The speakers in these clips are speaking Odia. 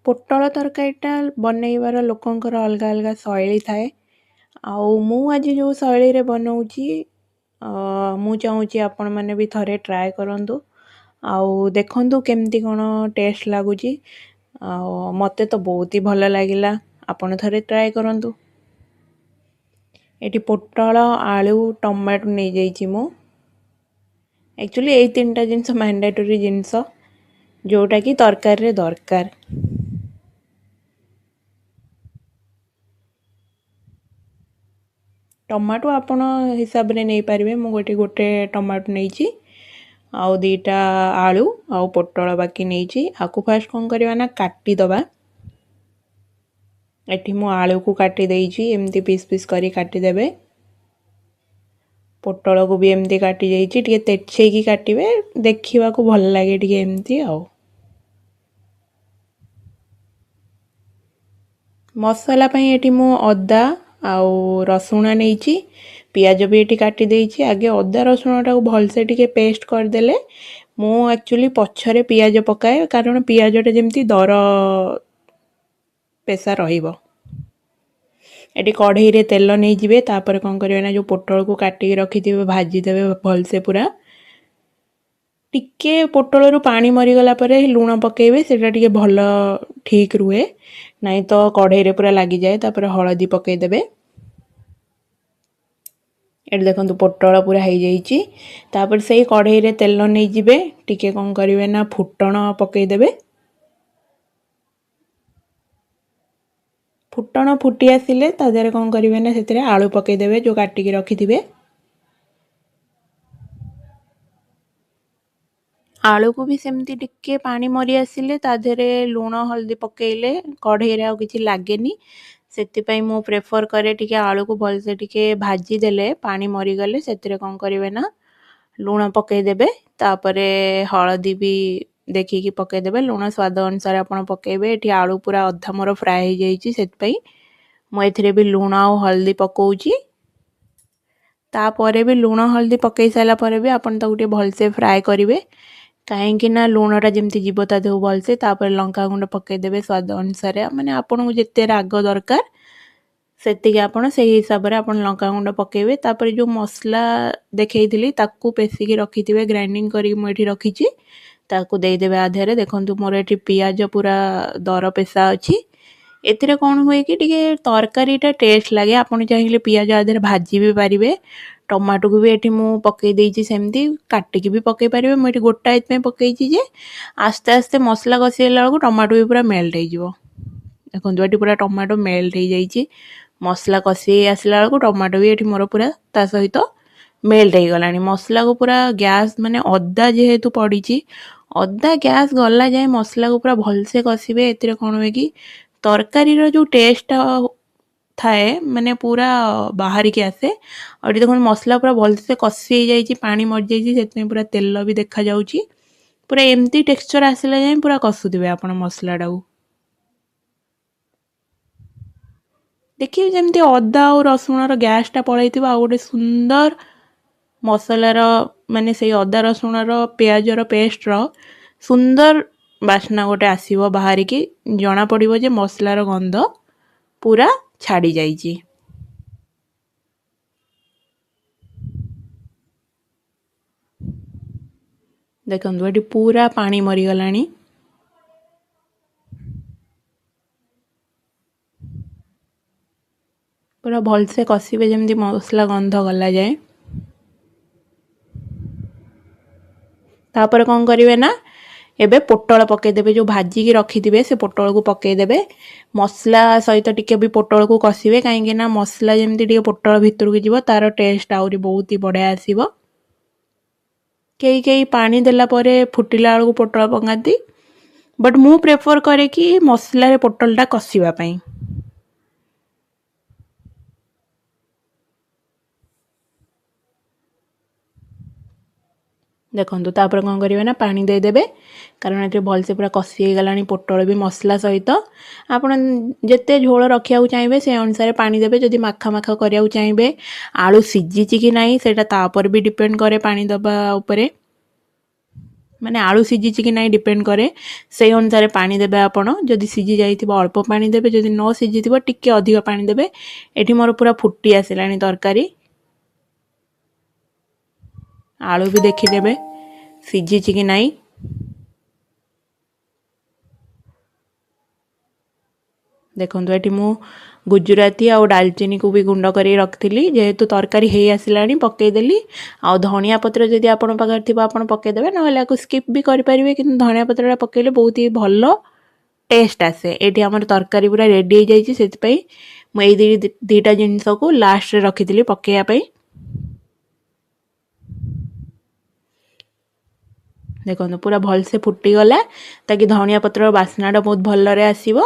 ପୋଟଳ ତରକାରୀଟା ବନେଇବାର ଲୋକଙ୍କର ଅଲଗା ଅଲଗା ଶୈଳୀ ଥାଏ। ଆଉ ମୁଁ ଆଜି ଯେଉଁ ଶୈଳୀରେ ବନଉଛି ମୁଁ ଚାହୁଁଛି ଆପଣମାନେ ବି ଥରେ ଟ୍ରାଏ କରନ୍ତୁ ଆଉ ଦେଖନ୍ତୁ କେମିତି କ'ଣ ଟେଷ୍ଟ ଲାଗୁଛି। ଆଉ ମୋତେ ତ ବହୁତ ହି ଭଲ ଲାଗିଲା, ଆପଣ ଥରେ ଟ୍ରାଏ କରନ୍ତୁ। ଏଠି ପୋଟଳ, ଆଳୁ, ଟମାଟୋ ନେଇଯାଇଛି ମୁଁ। ଆକ୍ଚୁଆଲି ଏଇ ତିନିଟା ଜିନିଷ ମ୍ୟାଣ୍ଡେଟୋରୀ ଜିନିଷ ଯେଉଁଟାକି ତରକାରୀରେ ଦରକାର। ଟମାଟୋ ଆପଣ ହିସାବରେ ନେଇପାରିବେ। ମୁଁ ଗୋଟେ ଟମାଟୋ ନେଇଛି ଆଉ ଦୁଇଟା ଆଳୁ ଆଉ ପୋଟଳ ବାକି ନେଇଛି। ଆକୁ ଫାଷ୍ଟ କ'ଣ କରିବା ନା କାଟିଦେବା। ଏଠି ମୁଁ ଆଳୁକୁ କାଟି ଦେଇଛି, ଏମିତି ପିସ୍ ପିସ୍ କରି କାଟିଦେବେ। ପୋଟଳକୁ ବି ଏମିତି କାଟି ଦେଇଛି, ଟିକେ ତେଛେଇକି କାଟିବେ, ଦେଖିବାକୁ ଭଲ ଲାଗେ ଟିକେ ଏମିତି। ଆଉ ମସଲା ପାଇଁ ଏଠି ମୁଁ ଅଦା ଆଉ ରସୁଣ ନେଇଛି, ପିଆଜ ବି ଏଠି କାଟି ଦେଇଛି। ଆଗେ ଅଦା ରସୁଣଟାକୁ ଭଲସେ ଟିକେ ପେଷ୍ଟ କରିଦେଲେ, ମୁଁ ଆକ୍ଚୁଆଲି ପଛରେ ପିଆଜ ପକାଏ କାରଣ ପିଆଜଟା ଯେମିତି ଦର ପେସା ରହିବ। ଏଠି କଢ଼େଇରେ ତେଲ ନେଇଯିବେ, ତାପରେ କ'ଣ କରିବେ ନା ଯେଉଁ ପୋଟଳକୁ କାଟିକି ରଖିଥିବେ ଭାଜିଦେବେ ଭଲସେ ପୁରା। ଟିକେ ପୋଟଳରୁ ପାଣି ମରିଗଲା ପରେ ଲୁଣ ପକାଇବେ, ସେଇଟା ଟିକେ ଭଲ ଠିକ୍ ରୁହେ, ନାଇଁ ତ କଢ଼େଇରେ ପୁରା ଲାଗିଯାଏ। ତାପରେ ହଳଦୀ ପକାଇଦେବେ। ଏଠି ଦେଖନ୍ତୁ ପୋଟଳ ପୁରା ହେଇଯାଇଛି। ତାପରେ ସେଇ କଢ଼େଇରେ ତେଲ ନେଇଯିବେ, ଟିକେ କ'ଣ କରିବେ ନା ଫୁଟଣ ପକାଇଦେବେ। ଫୁଟଣ ଫୁଟି ଆସିଲେ ତା ଦେହରେ କ'ଣ କରିବେ ନା ସେଥିରେ ଆଳୁ ପକାଇଦେବେ ଯେଉଁ କାଟିକି ରଖିଥିବେ। ଆଳୁକୁ ବି ସେମିତି ଟିକେ ପାଣି ମରି ଆସିଲେ ତା ଦେହରେ ଲୁଣ ହଳଦୀ ପକାଇଲେ କଢ଼େଇରେ ଆଉ କିଛି ଲାଗେନି। ସେଥିପାଇଁ ମୁଁ ପ୍ରେଫର୍ କରେ ଟିକେ ଆଳୁକୁ ଭଲସେ ଟିକେ ଭାଜି ଦେଲେ, ପାଣି ମରିଗଲେ ସେଥିରେ କ'ଣ କରିବେ ନା ଲୁଣ ପକାଇଦେବେ। ତାପରେ ହଳଦୀ ବି ଦେଖିକି ପକାଇଦେବେ, ଲୁଣ ସ୍ୱାଦ ଅନୁସାରେ ଆପଣ ପକାଇବେ। ଏଠି ଆଳୁ ପୁରା ଅଧା ମୋର ଫ୍ରାଏ ହେଇଯାଇଛି, ସେଥିପାଇଁ ମୁଁ ଏଥିରେ ବି ଲୁଣ ଆଉ ହଳଦୀ ପକାଉଛି। ତାପରେ ବି ଲୁଣ ହଳଦୀ ପକାଇ ସାରିଲା ପରେ ବି ଆପଣ ତାକୁ ଟିକେ ଭଲସେ ଫ୍ରାଏ କରିବେ, କାହିଁକି ନା ଲୁଣଟା ଯେମିତି ଯିବ ତା ଦେହକୁ ଭଲସେ। ତାପରେ ଲଙ୍କାଗୁଣ୍ଡ ପକାଇଦେବେ ସ୍ୱାଦ ଅନୁସାରେ, ମାନେ ଆପଣଙ୍କୁ ଯେତେ ରାଗ ଦରକାର ସେତିକି ଆପଣ ସେଇ ହିସାବରେ ଆପଣ ଲଙ୍କାଗୁଣ୍ଡ ପକାଇବେ। ତାପରେ ଯେଉଁ ମସଲା ଦେଖେଇଥିଲି ତାକୁ ପେଷିକି ରଖିଥିବେ, ଗ୍ରାଇଣ୍ଡିଙ୍ଗ କରିକି ମୁଁ ଏଠି ରଖିଛି, ତାକୁ ଦେଇଦେବେ ଆଧିରେ। ଦେଖନ୍ତୁ ମୋର ଏଠି ପିଆଜ ପୁରା ଦର ପେଶା ଅଛି। ଏଥିରେ କ'ଣ ହୁଏ କି ଟିକେ ତରକାରୀଟା ଟେଷ୍ଟ ଲାଗେ। ଆପଣ ଚାହିଁଲେ ପିଆଜ ଆଧିରେ ଭାଜି ବି ପାରିବେ। ଟମାଟୋକୁ ବି ଏଠି ମୁଁ ପକାଇ ଦେଇଛି, ସେମିତି କାଟିକି ବି ପକାଇ ପାରିବେ। ମୁଁ ଏଠି ଗୋଟା ଏଥିପାଇଁ ପକାଇଛି ଯେ ଆସ୍ତେ ଆସ୍ତେ ମସଲା କଷିଗଲା ବେଳକୁ ଟମାଟୋ ବି ପୁରା ମେଲ୍ଟ ହେଇଯିବ। ଦେଖନ୍ତୁ ଏଠି ପୁରା ଟମାଟୋ ମେଲ୍ଟ ହେଇଯାଇଛି। ମସଲା କଷି ଆସିଲା ବେଳକୁ ଟମାଟୋ ବି ଏଠି ମୋର ପୁରା ତା ସହିତ ମେଲ୍ଟ ହେଇଗଲାଣି। ମସଲାକୁ ପୁରା ଗ୍ୟାସ୍ ମାନେ ଅଦା ଯେହେତୁ ପଡ଼ିଛି, ଅଦା ଗ୍ୟାସ୍ ଗଲା ଯାଏ ମସଲାକୁ ପୁରା ଭଲସେ କଷିବେ। ଏଥିରେ କ'ଣ ହୁଏ କି ତରକାରୀର ଯେଉଁ ଟେଷ୍ଟଟା ଥାଏ ମାନେ ପୁରା ବାହାରିକି ଆସେ। ଆଉ ଏଠି ଦେଖନ୍ତୁ ମସଲା ପୁରା ଭଲସେ କଷି ହେଇଯାଇଛି, ପାଣି ମରିଯାଇଛି, ସେଥିପାଇଁ ପୁରା ତେଲ ବି ଦେଖାଯାଉଛି। ପୁରା ଏମିତି ଟେକ୍ସଚର ଆସିଲା ଯାଏଁ ପୁରା କଷୁଥିବେ ଆପଣ ମସଲାଟାକୁ। ଦେଖିବେ ଯେମିତି ଅଦା ଆଉ ରସୁଣର ଗ୍ୟାସ୍ଟା ପଳାଇଥିବ, ଆଉ ଗୋଟେ ସୁନ୍ଦର ମସଲାର ମାନେ ସେଇ ଅଦା ରସୁଣର ପିଆଜର ପେଷ୍ଟର ସୁନ୍ଦର ବାସ୍ନା ଗୋଟେ ଆସିବ ବାହାରିକି, ଜଣାପଡ଼ିବ ଯେ ମସଲାର ଗନ୍ଧ ପୁରା ଛାଡ଼ି ଯାଇଛି। ଦେଖନ୍ତୁ ଏଠି ପୁରା ପାଣି ମରିଗଲାଣି। ପୁରା ଭଲସେ କଷିବେ ଯେମିତି ମସଲା ଗନ୍ଧ ଗଲା ଯାଏ। ତାପରେ କ'ଣ କରିବେ ନା ଏବେ ପୋଟଳ ପକାଇଦେବେ, ଯେଉଁ ଭାଜିକି ରଖିଥିବେ ସେ ପୋଟଳକୁ ପକାଇଦେବେ। ମସଲା ସହିତ ଟିକେ ବି ପୋଟଳକୁ କଷିବେ, କାହିଁକି ନା ମସଲା ଯେମିତି ଟିକେ ପୋଟଳ ଭିତରକୁ ଯିବ ତାର ଟେଷ୍ଟ ଆହୁରି ବହୁତ ହି ବଢ଼ିଆ ଆସିବ। କେହି କେହି ପାଣି ଦେଲା ପରେ ଫୁଟିଲା ବେଳକୁ ପୋଟଳ ପକାନ୍ତି, ବଟ୍ ମୁଁ ପ୍ରେଫର୍ କରେ କି ମସଲାରେ ପୋଟଳଟା କଷିବା ପାଇଁ। ଦେଖନ୍ତୁ ତାପରେ କ'ଣ କରିବେ ନା ପାଣି ଦେଇଦେବେ, କାରଣ ଏଠି ଭଲସେ ପୁରା କଷି ହେଇଗଲାଣି ପୋଟଳ ବି ମସଲା ସହିତ। ଆପଣ ଯେତେ ଝୋଳ ରଖିବାକୁ ଚାହିଁବେ ସେ ଅନୁସାରେ ପାଣି ଦେବେ। ଯଦି ମାଖା ମାଖା କରିବାକୁ ଚାହିଁବେ, ଆଳୁ ସିଝିଛି କି ନାହିଁ ସେଇଟା ତା ଉପରେ ବି ଡିପେଣ୍ଡ କରେ ପାଣି ଦେବା ଉପରେ। ମାନେ ଆଳୁ ସିଝିଛି କି ନାହିଁ ଡିପେଣ୍ଡ କରେ। ସେଇ ଅନୁସାରେ ପାଣି ଦେବେ ଆପଣ। ଯଦି ସିଝି ଯାଇଥିବ ଅଳ୍ପ ପାଣି ଦେବେ, ଯଦି ନ ସିଝିଥିବ ଟିକେ ଅଧିକ ପାଣି ଦେବେ। ଏଠି ମୋର ପୁରା ଫୁଟି ଆସିଲାଣି ତରକାରୀ। ଆଳୁ ବି ଦେଖିଦେବେ ସିଝିଛି କି ନାହିଁ। ଦେଖନ୍ତୁ ଏଠି ମୁଁ ଗୁଜୁରାତି ଆଉ ଡାଲଚିନିକୁ ବି ଗୁଣ୍ଡ କରି ରଖିଥିଲି। ଯେହେତୁ ତରକାରୀ ହେଇ ଆସିଲାଣି ପକେଇଦେଲି। ଆଉ ଧନିଆ ପତ୍ର ଯଦି ଆପଣଙ୍କ ପାଖରେ ଥିବ ଆପଣ ପକେଇଦେବେ, ନହେଲେ ଆକୁ ସ୍କିପ୍ ବି କରିପାରିବେ। କିନ୍ତୁ ଧନିଆ ପତ୍ରଟା ପକେଇଲେ ବହୁତ ହି ଭଲ ଟେଷ୍ଟ ଆସେ। ଏଠି ଆମର ତରକାରୀ ପୁରା ରେଡ଼ି ହେଇଯାଇଛି, ସେଥିପାଇଁ ମୁଁ ଏଇ ଦୁଇଟା ଜିନିଷକୁ ଲାଷ୍ଟରେ ରଖିଥିଲି ପକେଇବା ପାଇଁ। ଦେଖନ୍ତୁ ପୁରା ଭଲସେ ଫୁଟିଗଲା, ତାକି ଧନିଆ ପତ୍ରର ବାସ୍ନାଟା ବହୁତ ଭଲରେ ଆସିବ।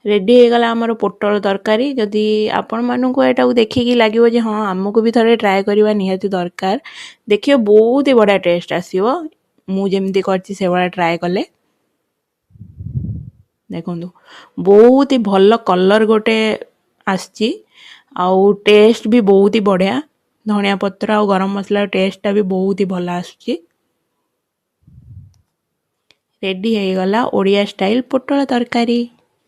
ରେଡ଼ି ହେଇଗଲା ଆମର ପୋଟଳ ତରକାରୀ। ଯଦି ଆପଣମାନଙ୍କୁ ଏଟାକୁ ଦେଖିକି ଲାଗିବ ଯେ ହଁ ଆମକୁ ବି ଥରେ ଟ୍ରାଏ କରିବା ନିହାତି ଦରକାର, ଦେଖିବ ବହୁତ ହି ବଢ଼ିଆ ଟେଷ୍ଟ ଆସିବ। ମୁଁ ଯେମିତି କରିଛି ସେଭଳିଆ ଟ୍ରାଏ କଲେ। ଦେଖନ୍ତୁ ବହୁତ ହି ଭଲ କଲର୍ ଗୋଟେ ଆସିଛି, ଆଉ ଟେଷ୍ଟ ବି ବହୁତ ହି ବଢ଼ିଆ। ଧନିଆ ପତ୍ର ଆଉ ଗରମ ମସଲାର ଟେଷ୍ଟଟା ବି ବହୁତ ହି ଭଲ ଆସୁଛି। ରେଡ଼ି ହେଇଗଲା ଓଡ଼ିଆ ଷ୍ଟାଇଲ୍ ପୋଟଳ ତରକାରୀ।